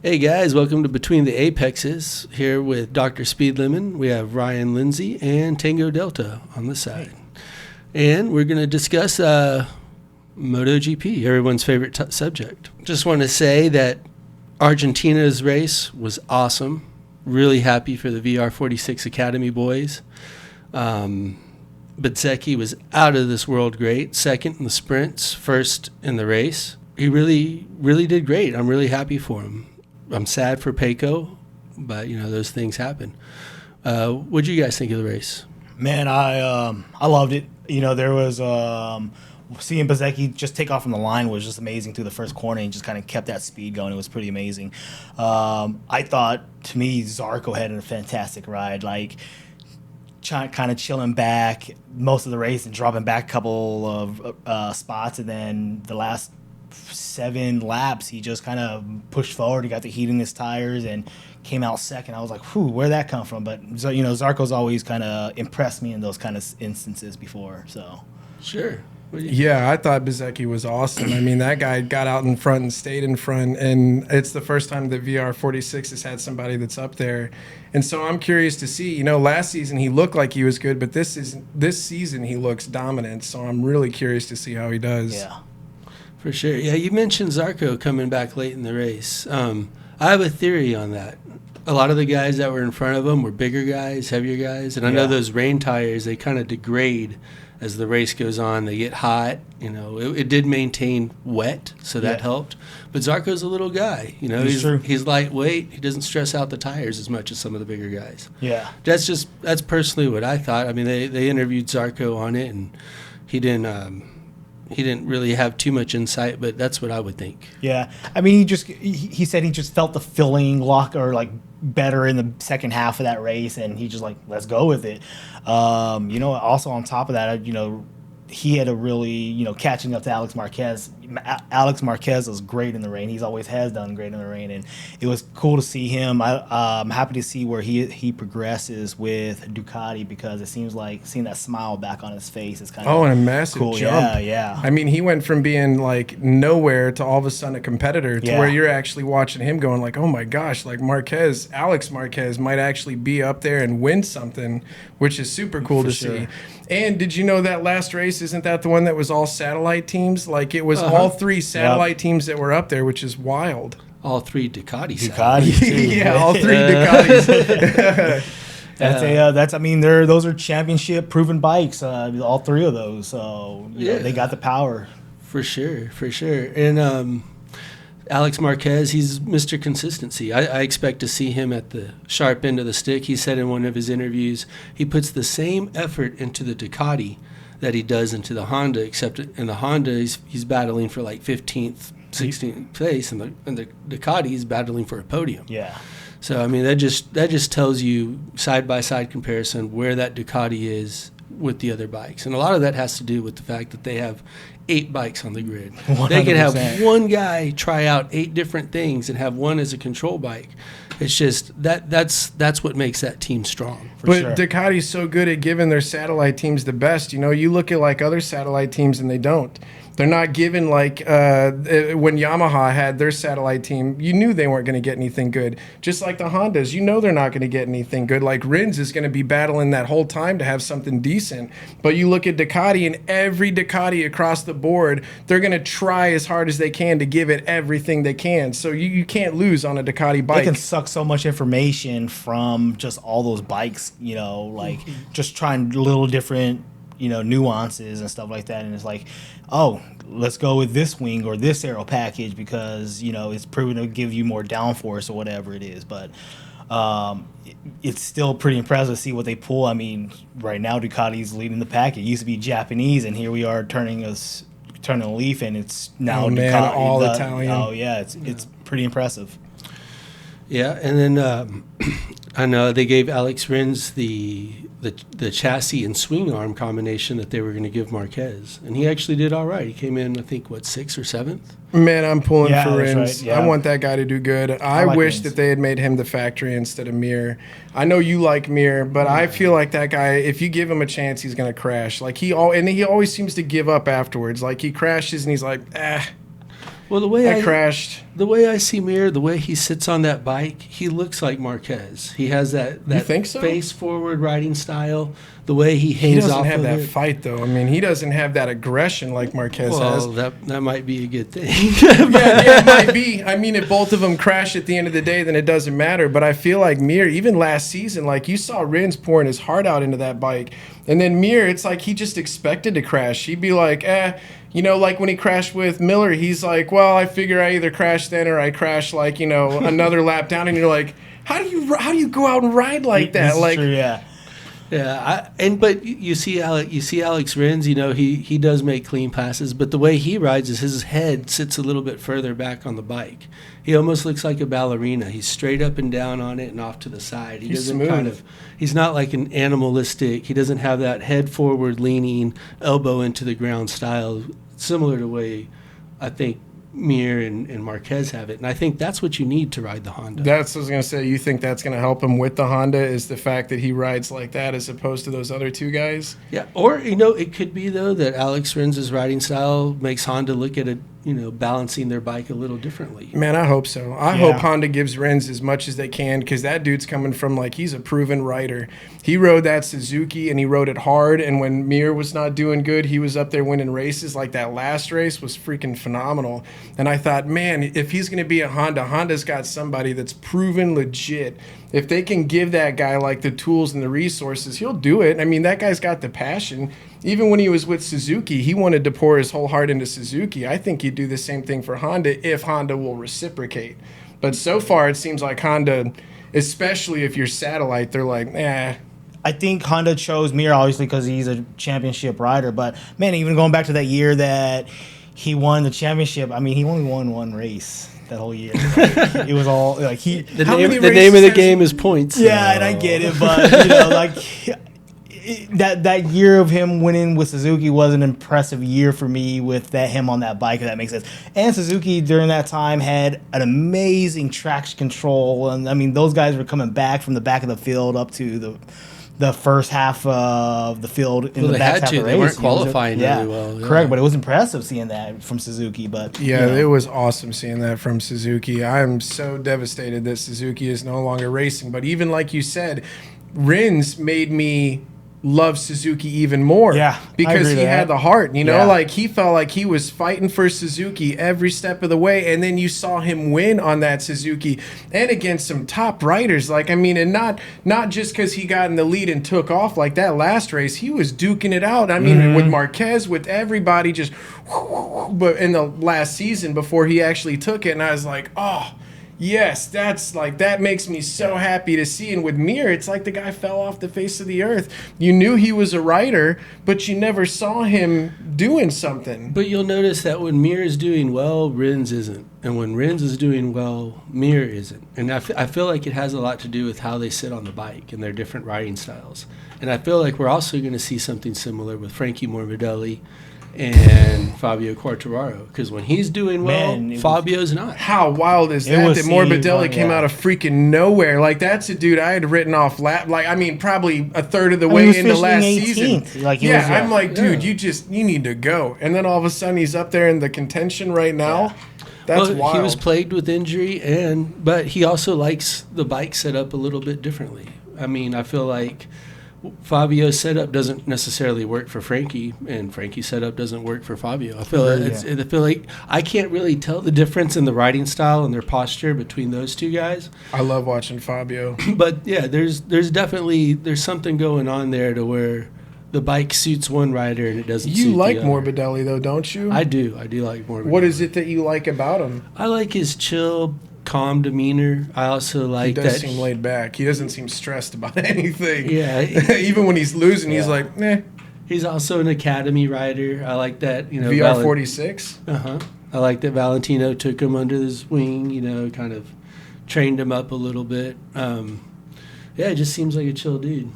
Hey guys, welcome to Between the Apexes. Here with Dr. Speed Lemon, we have Ryan Lindsey and Tango Delta on the side. And we're going to discuss MotoGP, everyone's favorite subject. Just want to say that Argentina's race was awesome. Really happy for the VR46 Academy boys. Bezzecchi was out of this world great. Second in the sprints, first in the race. He really, really did great. I'm really happy for him. I'm sad for Pecco, but those things happen. What do you guys think of the race? Man, I loved it. There was seeing Bezzecchi just take off from the line was just amazing through the first corner and just kind of kept that speed going. It was pretty amazing. I thought, to me, Zarco had a fantastic ride. Like, kind of chilling back most of the race and dropping back a couple of spots, and then the last 7 laps he just kind of pushed forward. He got the heat in his tires and came out second. I was like, whew, where'd that come from? But Zarco's always kind of impressed me in those kind of instances before. So sure. Yeah, I thought Bezzecchi was awesome. I mean, that guy got out in front and stayed in front, and it's the first time that VR46 has had somebody that's up there. And so I'm curious to see. Last season he looked like he was good, but this season he looks dominant. So I'm really curious to see how he does. Yeah. For sure. Yeah, you mentioned Zarco coming back late in the race. I have a theory on that. A lot of the guys that were in front of him were bigger guys, heavier guys. And I know those rain tires, they kind of degrade as the race goes on. They get hot. It did maintain wet, so that helped. But Zarco's a little guy. He's lightweight. He doesn't stress out the tires as much as some of the bigger guys. Yeah. That's personally what I thought. I mean, they interviewed Zarco on it, and he didn't really have too much insight, but that's what I would think. Yeah. I mean, he said he just felt the filling lock or like better in the second half of that race, and he just like, let's go with it. Also on top of that, he had a really, catching up to Alex Marquez. Alex Marquez was great in the rain. He's always has done great in the rain, and it was cool to see him. I'm happy to see where he progresses with Ducati, because it seems like seeing that smile back on his face is kind of and a massive cool. jump. Yeah. I mean, he went from being like nowhere to all of a sudden a competitor to where you're actually watching him going like, oh my gosh, like Alex Marquez might actually be up there and win something, which is super cool to see. And did you know that last race, isn't that the one that was all satellite teams? Like, it was all 3 satellite teams that were up there, which is wild. All 3 Ducati too. Yeah, all 3 Ducatis. Those are championship proven bikes, all 3 of those. So they got the power. For sure. And Alex Marquez, he's Mr. Consistency. I expect to see him at the sharp end of the stick. He said in one of his interviews he puts the same effort into the Ducati that he does into the Honda, except in the Honda he's battling for like 15th, 16th place, and the Ducati he's battling for a podium. Yeah. So I mean that just tells you side by side comparison where that Ducati is with the other bikes, and a lot of that has to do with the fact that they have 8 bikes on the grid. 100%. They could have one guy try out 8 different things and have one as a control bike. It's just that's what makes that team strong. But Ducati's so good at giving their satellite teams the best. You look at like other satellite teams and they don't. They're not given like when Yamaha had their satellite team, you knew they weren't going to get anything good. Just like the Hondas, they're not going to get anything good. Like Rins is going to be battling that whole time to have something decent. But you look at Ducati, and every Ducati across the board, they're going to try as hard as they can to give it everything they can. So you can't lose on a Ducati bike. They can suck so much information from just all those bikes, just trying little different nuances and stuff like that, and it's like, oh, let's go with this wing or this aero package because it's proven to give you more downforce or whatever it is. But it's still pretty impressive to see what they pull. I mean, right now Ducati's leading the pack. It used to be Japanese, and here we are turning a leaf, and it's now Ducati, all Italian. Oh yeah, it's pretty impressive. Yeah, and then I know they gave Alex Rins the chassis and swing arm combination that they were going to give Marquez, and he actually did all right. He came in, I think, 6th or 7th? Man, I'm pulling for Rins. Right, yeah. I want that guy to do good. I like wish Rins. That they had made him the factory instead of Mir. I know you like Mir, but I feel like that guy, if you give him a chance, he's going to crash. Like he always seems to give up afterwards. Like he crashes and he's like, Well, the way I crashed. The way I see Mir, the way he sits on that bike, he looks like Marquez. He has that You think so? face forward riding style. The way he hangs He doesn't off have of that it. fight, though. I mean, he doesn't have that aggression like Marquez has. Well, that might be a good thing. Yeah, it might be. I mean, if both of them crash at the end of the day, then it doesn't matter. But I feel like Mir, even last season, like you saw Rins pouring his heart out into that bike. And then Mir, it's like he just expected to crash. He'd be like, like when he crashed with Miller, he's like, well, I figure I either crash then or I crash like, another lap down. And you're like, how do you go out and ride like that? This is Like, true, yeah. Yeah, but you see Alex Rins, he does make clean passes, but the way he rides is his head sits a little bit further back on the bike. He almost looks like a ballerina. He's straight up and down on it and off to the side. He's smooth. He's not like an animalistic. He doesn't have that head forward leaning, elbow into the ground style, similar to the way I think Mir and Marquez have it, and I think that's what you need to ride the Honda. That's what I was going to say. You think that's going to help him with the Honda is the fact that he rides like that as opposed to those other two guys? Yeah, or, it could be, though, that Alex Rins' riding style makes Honda look at it, balancing their bike a little differently. Man, I hope so. I hope Honda gives Rins as much as they can because that dude's coming from, he's a proven rider. He rode that Suzuki, and he rode it hard, and when Mir was not doing good, he was up there winning races. Like that last race was freaking phenomenal. And I thought, man, if he's going to be a Honda, Honda's got somebody that's proven legit. If they can give that guy, the tools and the resources, he'll do it. I mean, that guy's got the passion. Even when he was with Suzuki, he wanted to pour his whole heart into Suzuki. I think he'd do the same thing for Honda if Honda will reciprocate. But so far, it seems like Honda, especially if you're satellite, they're like, I think Honda chose Mir obviously because he's a championship rider. But, man, even going back to that year that he won the championship, I mean, he only won one race that whole year. It was all the name of the game is points. Yeah, and I get it, but that year of him winning with Suzuki was an impressive year for me with him on that bike, if that makes sense. And Suzuki during that time had an amazing traction control, and I mean those guys were coming back from the back of the field up to the first half of the field in the back half of the race. They weren't qualifying really well. Yeah. Correct, but it was impressive seeing that from Suzuki. But it was awesome seeing that from Suzuki. I am so devastated that Suzuki is no longer racing. But even like you said, Rins made me love Suzuki even more. Yeah, because he had the heart, Yeah. he felt like he was fighting for Suzuki every step of the way, and then you saw him win on that Suzuki and against some top riders. And not just because he got in the lead and took off like that last race, he was duking it out. I mean, with Marquez, with everybody just, but in the last season before he actually took it, and I was like, oh. Yes, that makes me so happy to see. And with Mir, it's like the guy fell off the face of the earth. You knew he was a rider, but you never saw him doing something. But you'll notice that when Mir is doing well, Rins isn't. And when Rins is doing well, Mir isn't. And I feel like it has a lot to do with how they sit on the bike and their different riding styles. And I feel like we're also going to see something similar with Frankie Morbidelli and Fabio Quartararo, because when he's doing well, Fabio's not. How wild is that Morbidelli came out of freaking nowhere? That's a dude I had written off probably a third of the way into last season. I'm like, dude, you need to go. And then all of a sudden he's up there in the contention right now. Yeah. That's wild. He was plagued with injury, but he also likes the bike set up a little bit differently. I mean, I feel like Fabio's setup doesn't necessarily work for Frankie, and Frankie's setup doesn't work for Fabio. I feel like I can't really tell the difference in the riding style and their posture between those two guys. I love watching Fabio, but yeah, there's definitely something going on there to where the bike suits one rider and it doesn't. You suit like the other. Morbidelli though, don't you? I do like Morbidelli. What is it that you like about him? I like his chill, calm demeanor. I also like that. He does seem laid back. He doesn't seem stressed about anything. Yeah. Even when he's losing, he's like, meh. He's also an academy rider. I like that, VR46? I like that Valentino took him under his wing, kind of trained him up a little bit. It just seems like a chill dude.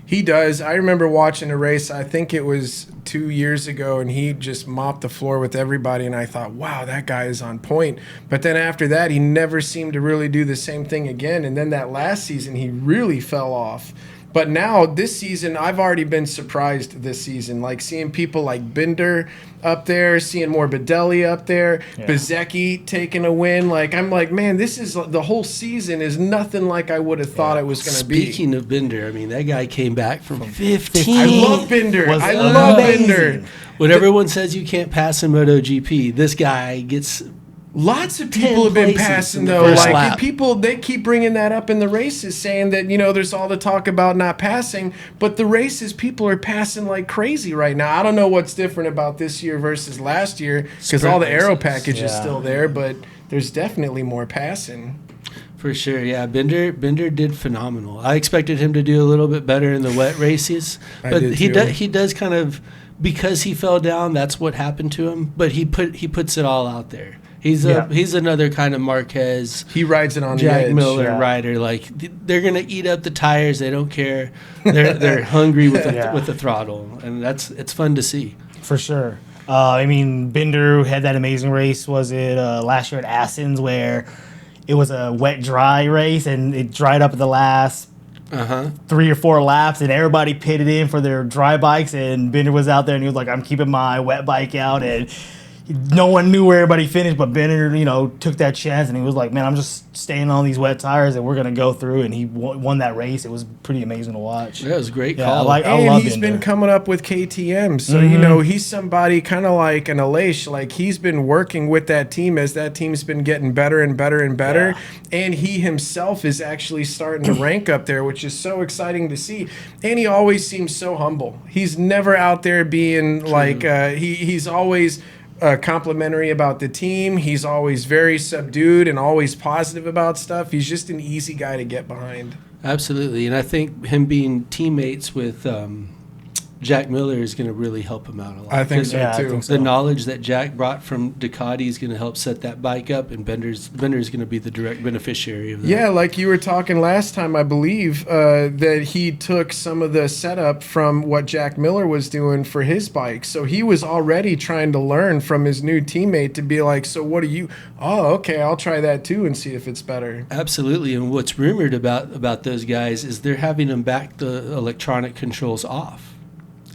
He does. I remember watching a race, I think it was 2 years ago, and he just mopped the floor with everybody, and I thought, wow, that guy is on point. But then after that, he never seemed to really do the same thing again, and then that last season, he really fell off. But now this season, I've already been surprised this season. Like seeing people like Binder up there, seeing Morbidelli up there, Bezzecchi taking a win. Like I'm like, man, this is the whole season is nothing like I would have thought it was going to be. Speaking of Binder, I mean that guy came back from 15. I love Binder. I love Binder. When everyone says you can't pass in MotoGP, this guy gets. Lots of people have been passing though. Like people, they keep bringing that up in the races, saying that there's all the talk about not passing, but the races people are passing like crazy right now. I don't know what's different about this year versus last year because all the aero package is still there, but there's definitely more passing. For sure, yeah. Binder did phenomenal. I expected him to do a little bit better in the wet races, but he does kind of, because he fell down. That's what happened to him. But he puts it all out there. He's another kind of Marquez. He rides it on Jack the edge. Miller rider. Like they're gonna eat up the tires. They don't care. They're hungry with the throttle, and it's fun to see. For sure. I mean, Binder had that amazing race. Was it last year at Athens where it was a wet-dry race and it dried up at the last 3 or 4 laps, and everybody pitted in for their dry bikes, and Binder was out there and he was like, "I'm keeping my wet bike out," and no one knew where everybody finished, but Binder, took that chance, and he was like, "Man, I'm just staying on these wet tires, and we're gonna go through." And he won that race. It was pretty amazing to watch. Yeah, it was a great Yeah, call. I And love he's Binder. been coming up with KTM, so he's somebody kind of like an Aleix. Like he's been working with that team as that team's been getting better and better and better, and he himself is actually starting to rank up there, which is so exciting to see. And he always seems so humble. He's never out there being like he's always complimentary about the team. He's always very subdued and always positive about stuff. He's just an easy guy to get behind. Absolutely, and I think him being teammates with Jack Miller is going to really help him out a lot. I think so too. I think so. The knowledge that Jack brought from Ducati is going to help set that bike up, and Bender's going to be the direct beneficiary of that. Yeah, like you were talking last time, I believe, that he took some of the setup from what Jack Miller was doing for his bike. So he was already trying to learn from his new teammate to be like, so what do you, okay, I'll try that too and see if it's better. Absolutely, and what's rumored about those guys is they're having them back the electronic controls off.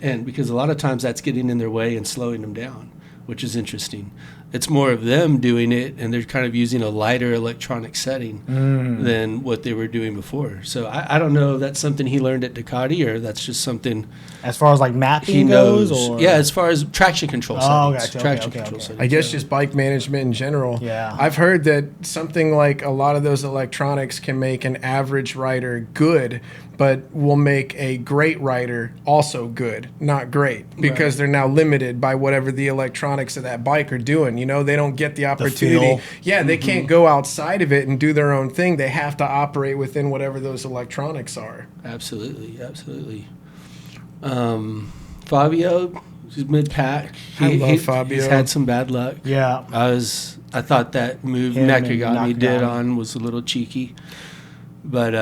And because a lot of times that's getting in their way and slowing them down, which is interesting. It's more of them doing it, and they're kind of using a lighter electronic setting than what they were doing before. So I don't know if that's something he learned at Ducati or that's just something As far as like mapping he knows. goes, or Yeah, as far as traction control settings. gotcha. Traction Okay. control settings. I guess just bike management in general. Yeah. I've heard that something like a lot of those electronics can make an average rider good, but will make a great rider also good, not great, because they're now limited by whatever the electronics of that bike are doing. They don't get the opportunity. feel. Yeah, they can't go outside of it and do their own thing. They have to operate within whatever those electronics are. Absolutely. Fabio, he's mid-pack. I love Fabio. He's had some bad luck. Yeah. I thought that move Him and Nakagami did Nakagami. on was a little cheeky. But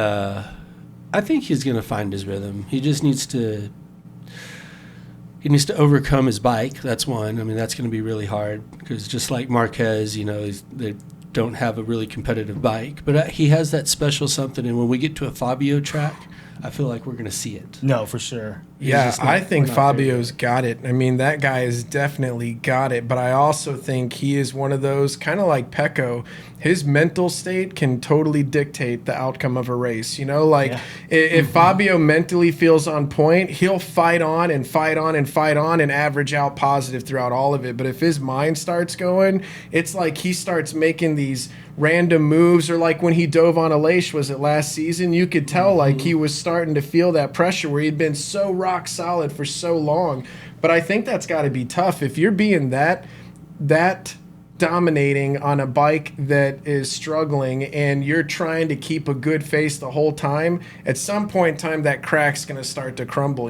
I think he's going to find his rhythm. He just needs to overcome his bike. That's one. I mean, that's going to be really hard because just like Marquez, they don't have a really competitive bike. But he has that special something, and when we get to a Fabio track, I feel like we're going to see it. No, for sure. Yeah, I think we're not Fabio's got it. I mean, that guy has definitely got it. But I also think he is one of those, kind of like Pecco, his mental state can totally dictate the outcome of a race. If Fabio mentally feels on point, he'll fight on and fight on and fight on and average out positive throughout all of it. But if his mind starts going, it's like he starts making these random moves, or like when he dove on Aleix, was it last season? You could tell like he was starting to feel that pressure where he'd been so rock solid for so long. But I think that's got to be tough if you're being that dominating on a bike that is struggling and you're trying to keep a good face the whole time. At some point in time, that crack's going to start to crumble,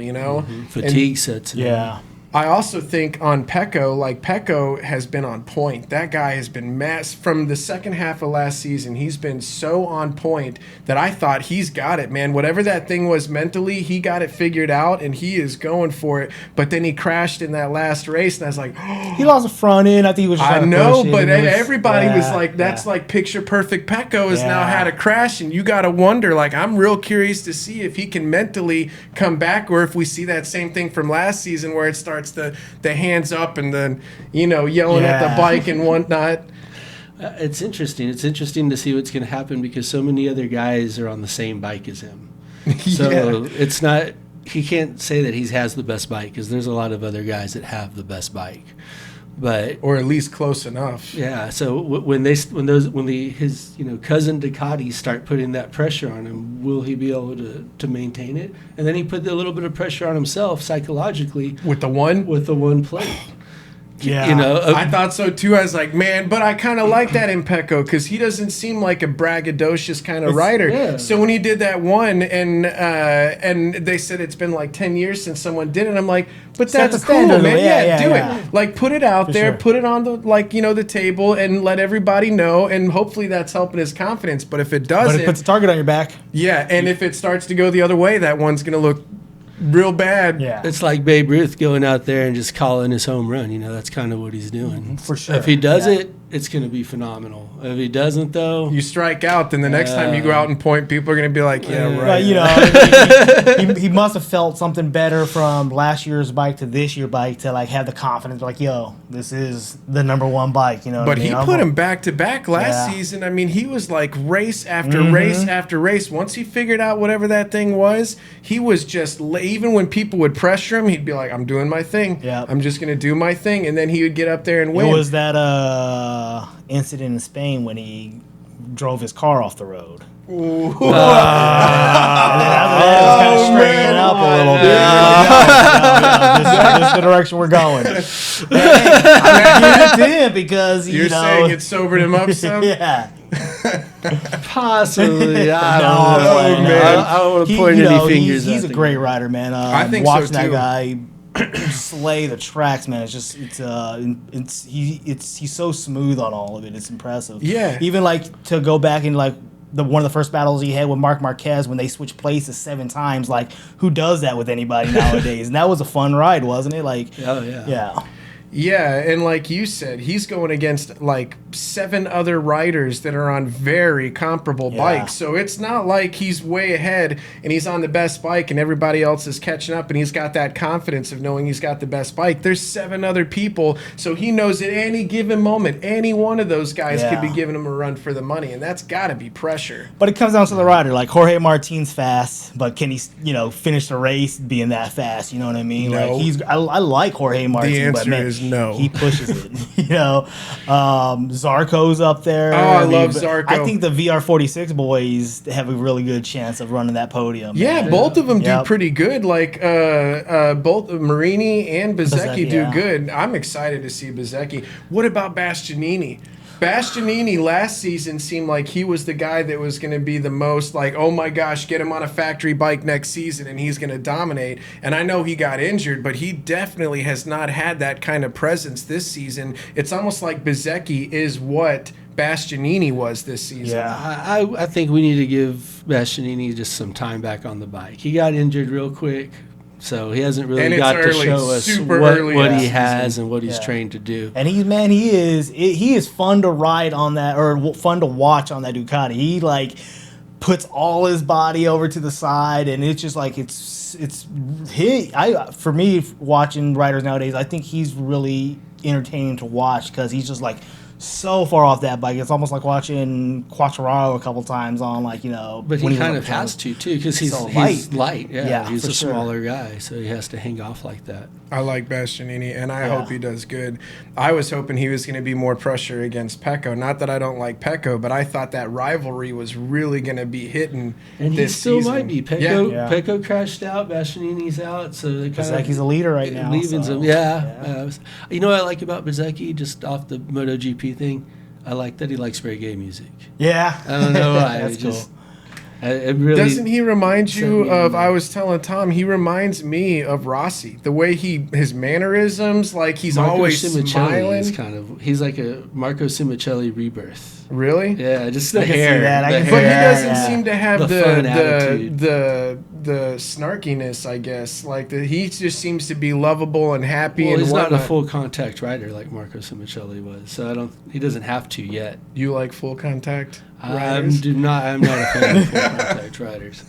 Fatigue sets in. Yeah. I also think on Pecco, like Pecco has been on point. That guy has been from the second half of last season. He's been so on point that I thought he's got it, man. Whatever that thing was mentally, he got it figured out and he is going for it. But then he crashed in that last race, and I was like, he lost the front end. I think he was. I know, but everybody was like, that's like picture perfect. Pecco has now had a crash, and you got to wonder. Like, I'm real curious to see if he can mentally come back, or if we see that same thing from last season where it starts the hands up and then yelling at the bike and whatnot. It's interesting. It's interesting to see what's going to happen because so many other guys are on the same bike as him. So it's not. He can't say that he has the best bike because there's a lot of other guys that have the best bike. But or at least close enough. Yeah. So when his cousin Ducati start putting that pressure on him, will he be able to maintain it? And then he put a little bit of pressure on himself psychologically with the one plate. Yeah, I thought so too. I was like, man, but I kind of like that in Pecco because he doesn't seem like a braggadocious kind of rider. Yeah. So when he did that one, and they said it's been like 10 years since someone did it, I'm like, but that's cool, man. Do it. Like, put it out there, put it on the table, and let everybody know, and hopefully that's helping his confidence. But if it doesn't, but it puts a target on your back. Yeah, and if it starts to go the other way, that one's gonna look real bad. Yeah. It's like Babe Ruth going out there and just calling his home run. That's kind of what he's doing. For sure. If he does it, it's going to be phenomenal. If he doesn't, though, you strike out, then the next time you go out and point, people are going to be like, yeah, right. He must have felt something better from last year's bike to this year's bike to like have the confidence, like, yo, this is the number one bike. But he put him back to back last season. I mean, he was like race after race after race. Once he figured out whatever that thing was, he was just, even when people would pressure him, he'd be like, I'm doing my thing. Yeah. I'm just going to do my thing. And then he would get up there and win. It was that incident in Spain when he drove his car off the road. Ooh. And then after that, it was kind of straightening up a little bit. This is the direction we're going. I'm giving it to him because you're saying it sobered him up some. Yeah. Possibly. I don't know. I don't want to point any fingers. He's a great rider, man. I think watching so too. that guy slay the tracks, man. He's so smooth on all of it. It's impressive. Yeah. Even like to go back and like one of the first battles he had with Marc Marquez when they switched places 7 times. Like, who does that with anybody nowadays? And that was a fun ride, wasn't it? Like, oh yeah. Yeah. Yeah, and like you said, he's going against like 7 other riders that are on very comparable bikes. So it's not like he's way ahead and he's on the best bike and everybody else is catching up and he's got that confidence of knowing he's got the best bike. There's 7 other people, so he knows at any given moment, any one of those guys could be giving him a run for the money, and that's got to be pressure. But it comes down to the rider. Like, Jorge Martin's fast, but can he, finish the race being that fast? You know what I mean? No. Like, I like Jorge Martin. The answer but man, is no. He pushes it. Zarco's up there. Oh, I love Zarco. I think the VR46 boys have a really good chance of running that podium. Yeah, man. both of them do pretty good. Like both Marini and Bezzecchi do good. I'm excited to see Bezzecchi. What about Bastianini? Bastianini last season seemed like he was the guy that was going to be the most like, oh my gosh, get him on a factory bike next season and he's going to dominate. And I know he got injured, but he definitely has not had that kind of presence this season. It's almost like Bezzecchi is what Bastianini was this season. Yeah, I think we need to give Bastianini just some time back on the bike. He got injured real quick. So he hasn't really got to show us what he has and what he's trained to do. And he is fun to ride on that, or fun to watch on that Ducati. He like puts all his body over to the side, and it's just like for me watching riders nowadays, I think he's really entertaining to watch because he's just like so far off that bike. It's almost like watching Quartararo a couple times on, like, But he kind of has to, too, because he's light. Yeah, he's a smaller guy, so he has to hang off like that. I like Bastianini, and I hope he does good. I was hoping he was going to be more pressure against Pecco. Not that I don't like Pecco, but I thought that rivalry was really going to be hitting and this season. And he still might be. Pecco crashed out, Bastianini's out, so they kind of... Bezzecchi's a leader right now. Leavens him. You know what I like about Bezzecchi, just off the MotoGP thing? I like that he likes reggae music. Yeah. I don't know why. That's cool. It really Doesn't he remind you me- of? I was telling Tom, he reminds me of Rossi. The way his mannerisms, like he's Marco always Simoncelli is smiling. he's like a Marco Simoncelli rebirth. Really? Yeah, just the I can see hair. that. I the can see But he hair. doesn't Yeah. seem to have The fun attitude. the snarkiness, I guess. Like he just seems to be lovable and happy. Well, and he's not a whatnot. full contact rider like Marco Simoncelli was, so he doesn't have to yet. You like full contact I'm riders? not a fan of full contact riders,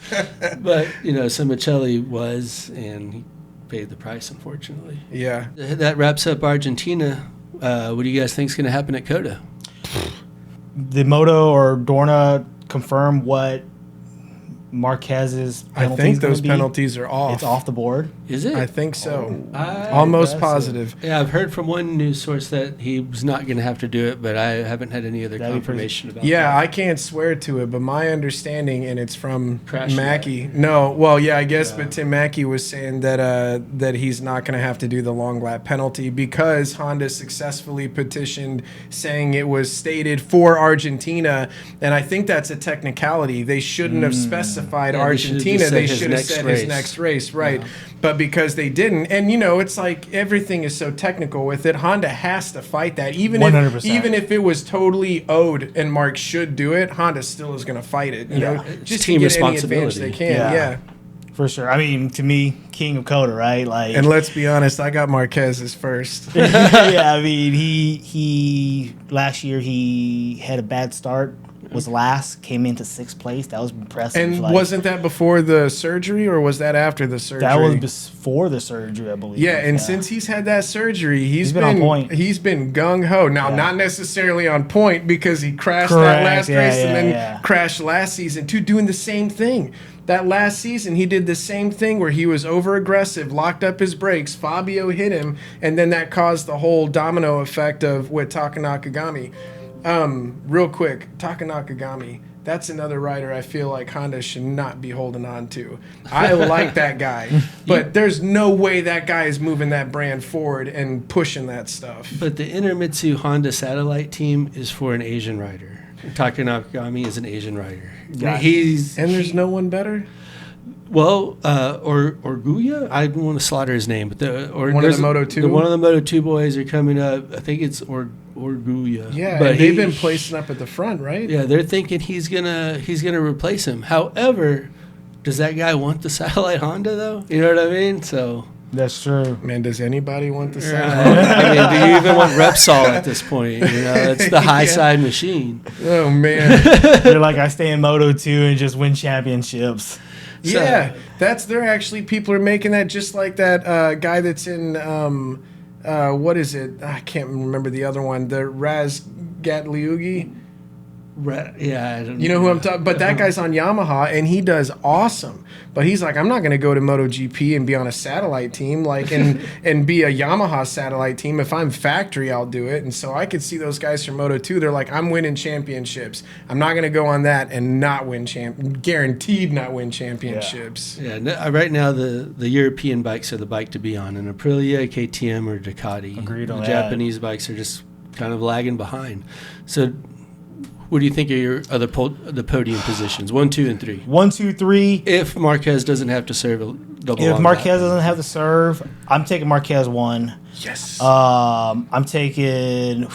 but Simoncelli was, and he paid the price, unfortunately. Yeah. That wraps up Argentina. What do you guys think is going to happen at COTA? The Moto or Dorna confirm what Marquez's I penalty think is gonna those be? penalties are off. It's off the board. Is it? I think so. I- Almost impressive. positive. Yeah, I've heard from one news source that he was not going to have to do it, but I haven't had any other That'd be confirmation about Yeah, that. I can't swear to it, but my understanding, and it's from Crash Mackey. No, well, yeah, I guess, but Tim Mackey was saying that he's not going to have to do the long lap penalty because Honda successfully petitioned, saying it was stated for Argentina, and I think that's a technicality. They shouldn't have specified Yeah, they should have Argentina. just said They his should have next said race. his next race, right? But because they didn't, and it's like everything is so technical with it. Honda has to fight that, even 100%. if it was totally owed and Mark should do it. Honda still is going to fight it. You know, It's just team to get any advantage responsibility. they can. Yeah. Yeah. For sure. I mean, to me, king of COTA, right? Like, And let's be honest, I got Marquez's first. yeah. I mean, he last year he had a bad start. Was last, came into 6th place. That was impressive. And Like, wasn't that before the surgery, or was that after the surgery? that was before the surgery, I believe. Yeah, and since he's had that surgery, he's been on point. He's been gung ho. Now, Yeah. not necessarily on point because he crashed that Correct, last yeah, race and yeah, then yeah. crashed last season too, doing the same thing. That last season, he did the same thing where he was over aggressive, locked up his brakes. Fabio hit him, and then that caused the whole domino effect of with Taka Nakagami. Real quick, Taka Nakagami. That's another rider I feel like Honda should not be holding on to. I like that guy, but there's no way that guy is moving that brand forward and pushing that stuff. But the Intermitsu Honda satellite team is for an Asian rider. Taka Nakagami is an Asian rider. Gotcha. And there's no one better? Or Guya. I don't want to slaughter his name, but One of the there's Moto2? one of the Moto2 boys are coming up. I think it's Guya. Yeah, but and they've been placing up at the front, right? Yeah, they're thinking he's gonna replace him. However, does that guy want the satellite Honda though? You know what I mean? So. that's true. Man, does anybody want the sound? I mean, do you even want Repsol at this point? It's the high side machine. Oh, man. They're like, I stay in Moto 2 and just win championships. Yeah, they're actually, people are making that just like that guy that's in, what is it? I can't remember the other one. The Raz Gatliugi. Yeah, I don't You know who I'm talking? But that guy's on Yamaha, and he does awesome. But he's like, I'm not going to go to MotoGP and be on a satellite team, like, and be a Yamaha satellite team. If I'm factory, I'll do it. And so I could see those guys from Moto2. They're like, I'm winning championships. I'm not going to go on that and not win guaranteed not win championships. Yeah, right now the European bikes are the bike to be on, and Aprilia, KTM, or Ducati. Agreed on the that. Japanese bikes are just kind of lagging behind. So, what do you think are your other the podium positions? 1, 2, and 3. 1, 2, 3. If Marquez doesn't have to serve a double. If long Marquez lap. doesn't have to serve, I'm taking Marquez 1. Yes. I'm taking.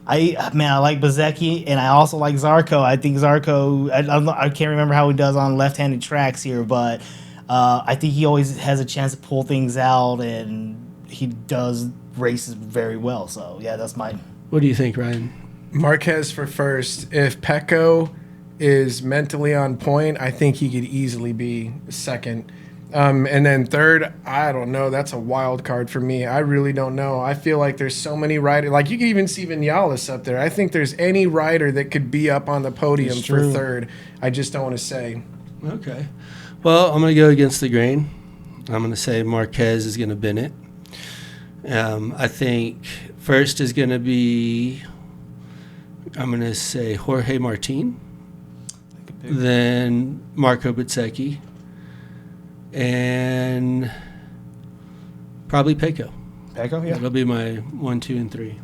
I like Bezzecchi, and I also like Zarco. I think Zarco. I can't remember how he does on left-handed tracks here, but I think he always has a chance to pull things out, and he does races very well. So yeah, that's mine. What do you think, Ryan? Marquez for first. If Pecco is mentally on point, I think he could easily be second. And then third, I don't know. That's a wild card for me. I really don't know. I feel like there's so many riders. Like, you could even see Vinales up there. I think there's any rider that could be up on the podium It's for true. third. I just don't want to say. Okay. Well, I'm going to go against the grain. I'm going to say Marquez is going to bin it. I think first is going to be, I'm going to say Jorge Martin, then Marco Bezzecchi, and probably Pecco. Pecco, yeah. That'll be my 1, 2, and 3.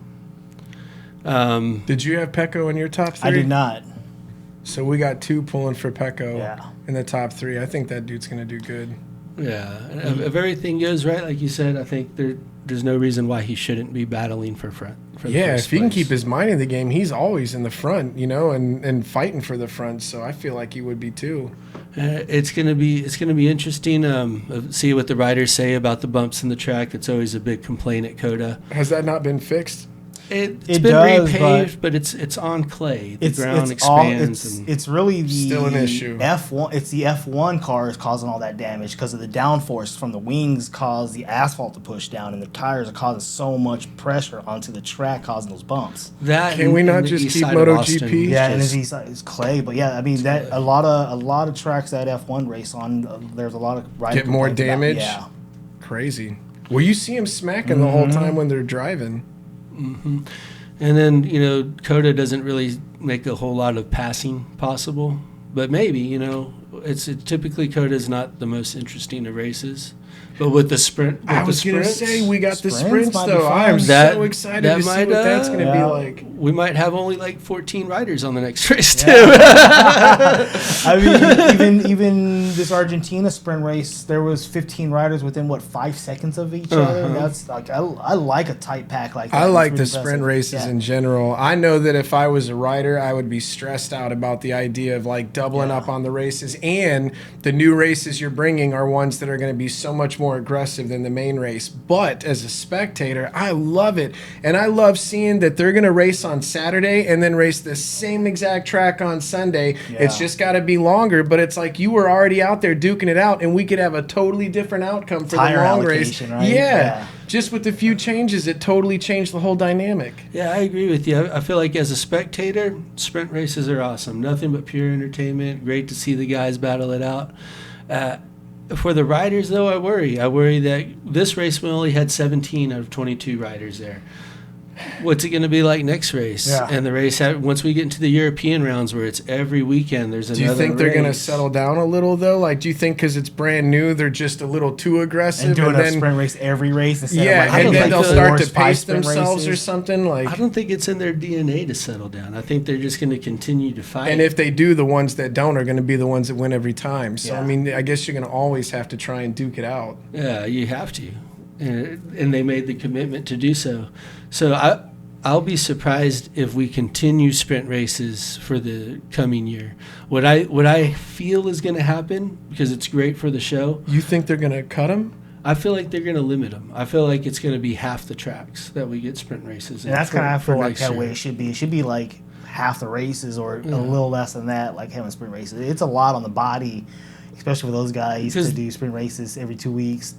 Did you have Pecco in your top three? I did not. So we got 2 pulling for Pecco in the top 3. I think that dude's going to do good. Yeah. If everything goes right, like you said, I think there's no reason why he shouldn't be battling for front. If he can keep his mind in the game, he's always in the front, and fighting for the front. So I feel like he would be too. It's gonna be interesting. See what the riders say about the bumps in the track. That's always a big complaint at COTA. Has that not been fixed? It's been repaved, but it's on clay. The ground expands. It's really still an issue. F1. It's the F1 cars causing all that damage because of the downforce from the wings cause the asphalt to push down, and the tires are causing so much pressure onto the track, causing those bumps. Can we not just keep MotoGP? Yeah, and it's clay, but yeah, I mean that a lot of tracks that F1 race on, there's a lot of riders get more damage. Yeah, crazy. Well, you see them smacking the whole time when they're driving. Mm-hmm. And then, COTA doesn't really make a whole lot of passing possible, but maybe, it's typically COTA is not the most interesting of races. But with the sprint, I was going to say we got the sprints though. I'm so excited to see what that's going to be like. We might have only like 14 riders on the next race too. I mean, even this Argentina sprint race, there was 15 riders within 5 seconds of each other. That's like I like a tight pack like that. I like the sprint races in general. I know that if I was a rider, I would be stressed out about the idea of like doubling up on the races, and the new races you're bringing are ones that are going to be so much more aggressive than the main race. But as a spectator, I love it, and I love seeing that they're going to race on Saturday and then race the same exact track on Sunday. It's just got to be longer, but it's like you were already out there duking it out, and we could have a totally different outcome for the long race. Right? Yeah. Just with a few changes, it totally changed the whole dynamic. Yeah, I agree with you. I feel like as a spectator, sprint races are awesome. Nothing but pure entertainment. Great to see the guys battle it out. For the riders, though, I worry. I worry that this race we only had 17 out of 22 riders there. What's it going to be like next race? Yeah. And the race, once we get into the European rounds where it's every weekend, there's another Do you think they're race. going to settle down a little, though? Like, do you think because it's brand new, they're just a little too aggressive? And doing a sprint race every race instead of and then they'll start to pace sprint themselves races. or something? Like, I don't think it's in their DNA to settle down. I think they're just going to continue to fight. and if they do, the ones that don't are going to be the ones that win every time. So, Yeah. I mean, I guess you're going to always have to try and duke it out. Yeah, you have to. And they made the commitment to do so. So I'll be surprised if we continue sprint races for the coming year. What I feel is going to happen, because it's great for the show, You think they're going to cut them? I feel like they're going to limit them. I feel like it's going to be half the tracks that we get sprint races in. And that's kind of I feel like next that year. way it should be. It should be like half the races or a little less than that, like having sprint races. It's a lot on the body, especially for those guys to do sprint races every 2 weeks,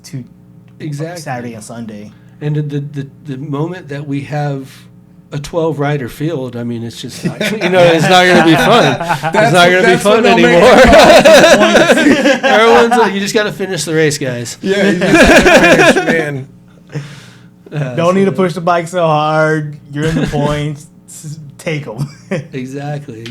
Exactly. Saturday and Sunday. And the moment that we have a 12-rider field, I mean, it's just not, it's not going to be fun. It's not going to be fun anymore. Everyone's like, you just got to finish the race, guys. Yeah, you just gotta finish, man. Don't need to push the bike so hard. You're in the points. Take them. Exactly.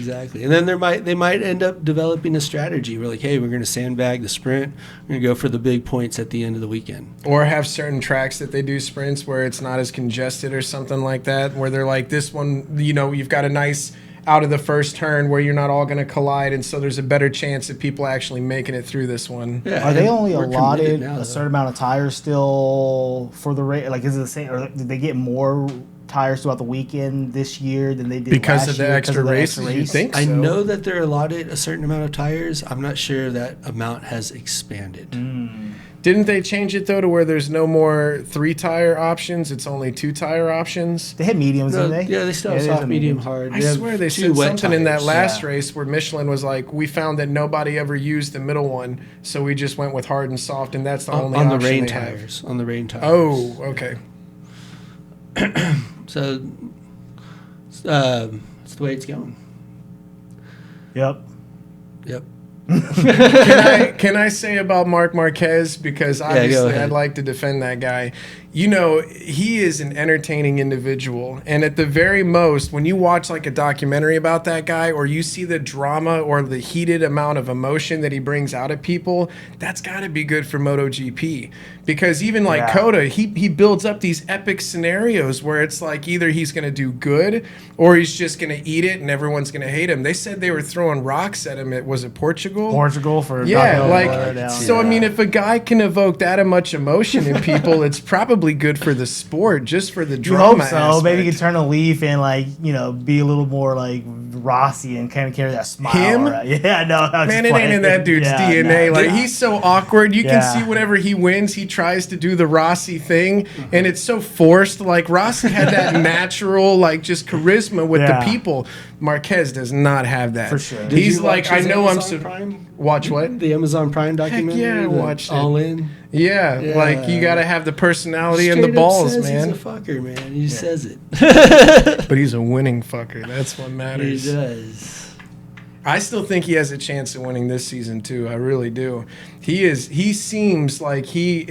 And then they might end up developing a strategy. We're like, hey, we're going to sandbag the sprint. We're going to go for the big points at the end of the weekend. Or have certain tracks that they do sprints where it's not as congested or something like that, where they're like, this one, you've got a nice out of the first turn where you're not all going to collide, and so there's a better chance of people actually making it through this one. Yeah, Are they only we're allotted committed now, a though. certain amount of tires still for the race? Like, is it the same? Or did they get more tires throughout the weekend this year than they did Because last of the year extra because of the races, extra you race? think so? I know that they're allotted a certain amount of tires. I'm not sure that amount has expanded. Didn't they change it, though, to where there's no more 3-tire options? It's only 2-tire options? They had mediums, No, didn't they? yeah, they still have they soft, had medium, mediums. hard. I swear they two said wet something in that tires. last Yeah. race where Michelin was like, we found that nobody ever used the middle one, so we just went with hard and soft, and that's the only on option the rain they have. tires. On the rain tires. Oh, okay. So it's the way it's going. Yep. Yep. Can I say about Marc Marquez, because go obviously ahead. I'd like to defend that guy. you know, he is an entertaining individual. And at the very most, when you watch like a documentary about that guy, or you see the drama or the heated amount of emotion that he brings out of people, that's got to be good for MotoGP. Because even like COTA, he builds up these epic scenarios where it's like either he's going to do good or he's just going to eat it and everyone's going to hate him. They said they were throwing rocks at him was it Portugal? Portugal for So I mean, if a guy can evoke that much emotion in people, it's probably good for the sport, just for the drama. You hope so. Aspect. Maybe he can turn a leaf and like, you know, be a little more like Rossi and kind of carry that smile. Him? Around. Yeah, no. Man, it ain't in that dude's DNA. Like he's so awkward. You can see whenever he wins, he tries to do the Rossi thing, and it's so forced. Like Rossi had that natural, like just charisma with the people. Marquez does not have that. For sure. He's like, I know I'm so. Prime? Watch what? The Amazon Prime documentary. Heck yeah, I watched it. All In. Yeah, like you gotta have the personality Straight and the balls, says man. He's a fucker, man. He says it. But he's a winning fucker. That's what matters. He does. I still think he has a chance of winning this season too. I really do. He seems like he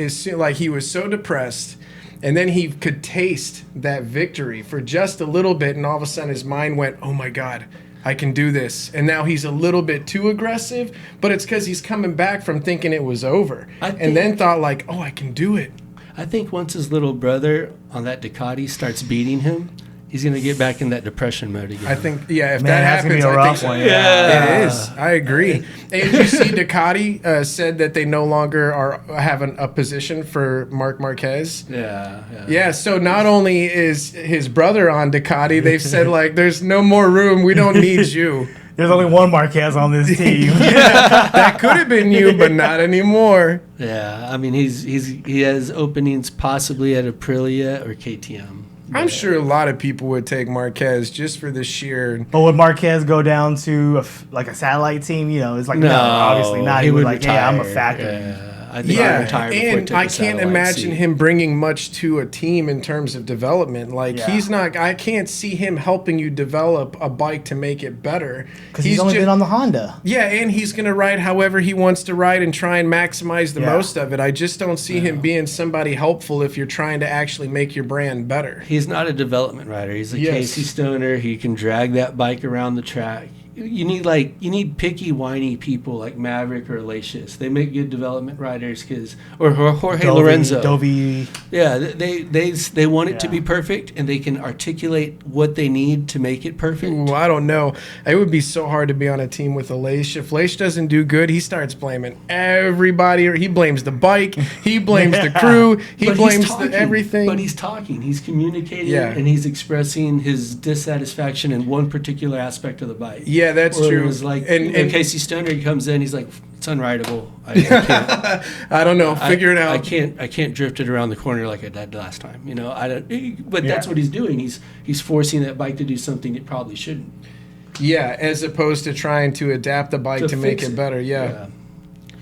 was so depressed, and then he could taste that victory for just a little bit, and all of a sudden his mind went, "Oh my God, I can do this." And now he's a little bit too aggressive, but it's because he's coming back from thinking it was over, and then thought like, "Oh, I can do it." I think once his little brother on that Ducati starts beating him, he's going to get back in that depression mode again. I think, if Man, that that's happens, gonna be a I rough think one. it is. I agree. And did you see Ducati said that they no longer have a position for Marc Marquez? Yeah, so not only is his brother on Ducati, they've said, like, there's no more room. We don't need you. There's only one Marquez on this team. That could have been you, but not anymore. Yeah, I mean, he has openings possibly at Aprilia or KTM. I'm sure a lot of people would take Marquez just for the sheer. But would Marquez go down to a satellite team? You know, it's like no, obviously not. He would like, retire. yeah, I'm a factory. I think I'd retire before and I can't imagine him bringing much to a team in terms of development. Like he's not. I can't see him helping you develop a bike to make it better. Because he's only been on the Honda. Yeah, and he's going to ride however he wants to ride and try and maximize the most of it. I just don't see him being somebody helpful if you're trying to actually make your brand better. He's not a development rider. He's a Casey Stoner. He can drag that bike around the track. You need picky, whiny people like Maverick or Lacius. They make good development riders or Jorge Lorenzo. Dovey. Yeah, they want it to be perfect, and they can articulate what they need to make it perfect. Ooh, I don't know. It would be so hard to be on a team with a Lace. If Lace doesn't do good, he starts blaming everybody. Or he blames the bike. He blames the crew. He blames everything. But he's talking. He's communicating, and he's expressing his dissatisfaction in one particular aspect of the bike. Yeah, that's true. It was like, and Casey Stoner, he comes in, he's like, it's unrideable. I can't. I don't know. Figure it out. I can't drift it around the corner like I did last time. You know, I don't. But that's what he's doing. He's forcing that bike to do something it probably shouldn't. Yeah, as opposed to trying to adapt the bike to make it better. Yeah,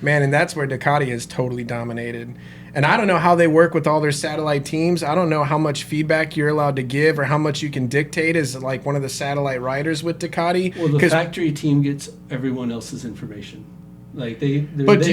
man, and that's where Ducati has totally dominated. And I don't know how they work with all their satellite teams. I don't know how much feedback you're allowed to give or how much you can dictate as like one of the satellite riders with Ducati. Well, the factory team gets everyone else's information. Like do you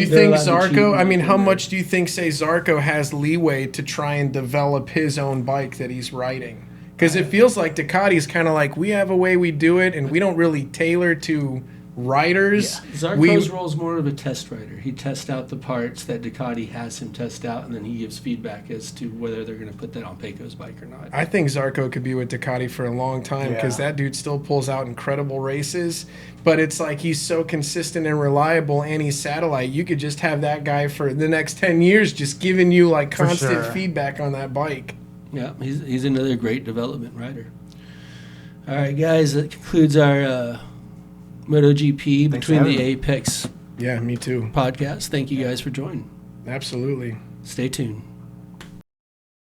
think Zarco? I mean, how much do you think, say, Zarco has leeway to try and develop his own bike that he's riding? Because it feels like Ducati's kind of like, we have a way we do it, and we don't really tailor to riders. Yeah. Zarco's role is more of a test rider. He tests out the parts that Ducati has him test out, and then he gives feedback as to whether they're going to put that on Pecco's bike or not. I think Zarco could be with Ducati for a long time because that dude still pulls out incredible races, but it's like he's so consistent and reliable, and he's satellite. You could just have that guy for the next 10 years just giving you like constant feedback on that bike. Yeah, he's another great development rider. All right, guys, that concludes our MotoGP Between the Apex me too podcast. Thank you guys for joining. Absolutely. Stay tuned.